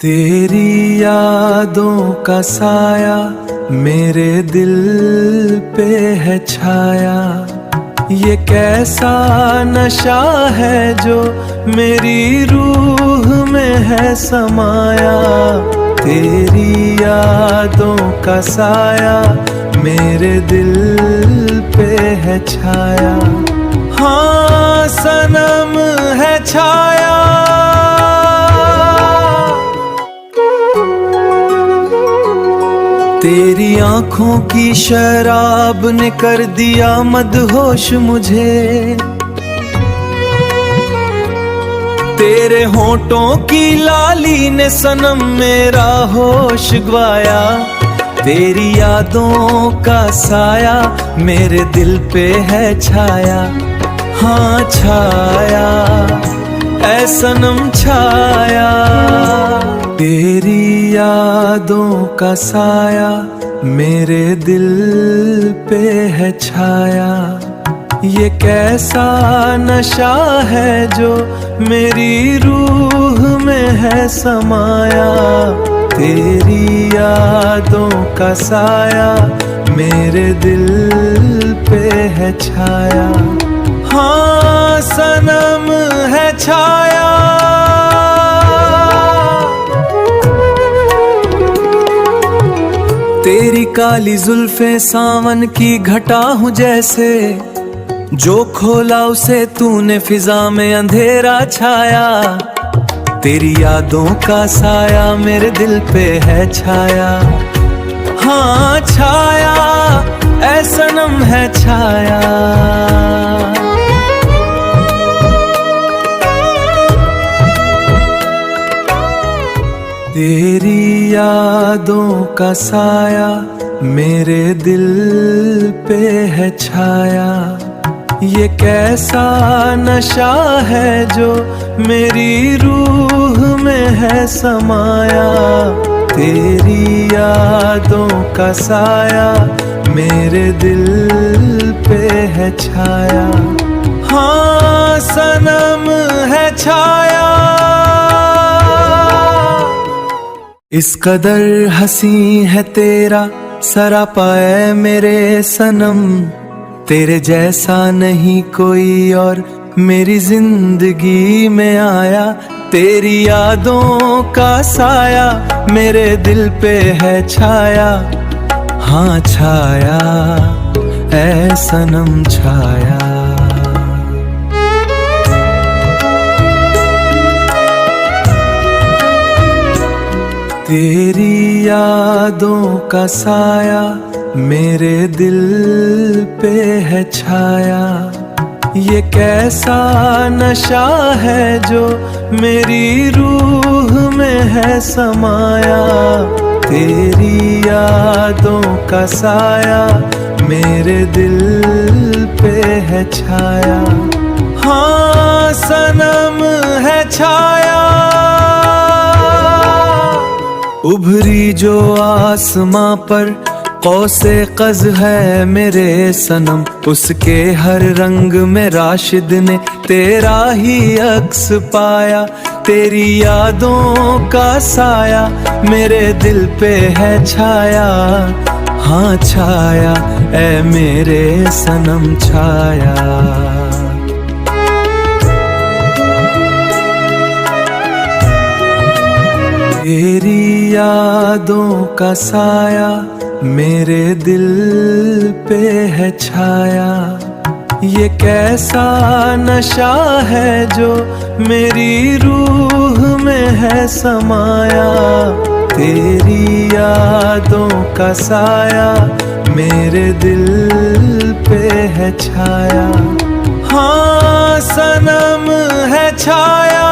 तेरी यादों का साया मेरे दिल पे है छाया। ये कैसा नशा है जो मेरी रूह में है समाया। तेरी यादों का साया मेरे दिल पे है छाया। हाँ सनम है छाया। तेरी आंखों की शराब ने कर दिया मदहोश मुझे। तेरे होठों की लाली ने सनम मेरा होश गवाया। तेरी यादों का साया मेरे दिल पे है छाया। हाँ छाया ऐ सनम छाया। तेरी यादों का साया मेरे दिल पे है छाया। ये कैसा नशा है जो मेरी रूह में है समाया। तेरी यादों का साया मेरे दिल पे है छाया। हाँ सनम है छाया। तेरी काली जुल्फे सावन की घटा हूँ जैसे। जो खोला उसे तूने फिजा में अंधेरा छाया। तेरी यादों का साया मेरे दिल पे है छाया। हाँ छाया ऐ सनम है छाया। तेरी यादों का साया मेरे दिल पे है छाया। ये कैसा नशा है जो मेरी रूह में है समाया। तेरी यादों का साया मेरे दिल पे है छाया। हाँ सनम है छाया। इस कदर हसी है तेरा सरापा है मेरे सनम। तेरे जैसा नहीं कोई और मेरी जिंदगी में आया। तेरी यादों का साया मेरे दिल पे है छाया। हाँ छाया ऐ सनम छाया। तेरी यादों का साया मेरे दिल पे है छाया। ये कैसा नशा है जो मेरी रूह में है समाया। तेरी यादों का साया मेरे दिल पे है छाया। हाँ सनम है छाया। उभरी जो आसमां पर कौसे कज़ है मेरे सनम। उसके हर रंग में राशिद ने तेरा ही अक्स पाया। तेरी यादों का साया मेरे दिल पे है छाया। हाँ छाया ऐ मेरे सनम छाया। तेरी यादों का साया मेरे दिल पे है छाया। ये कैसा नशा है जो मेरी रूह में है समाया। तेरी यादों का साया मेरे दिल पे है छाया। हाँ सनम है छाया।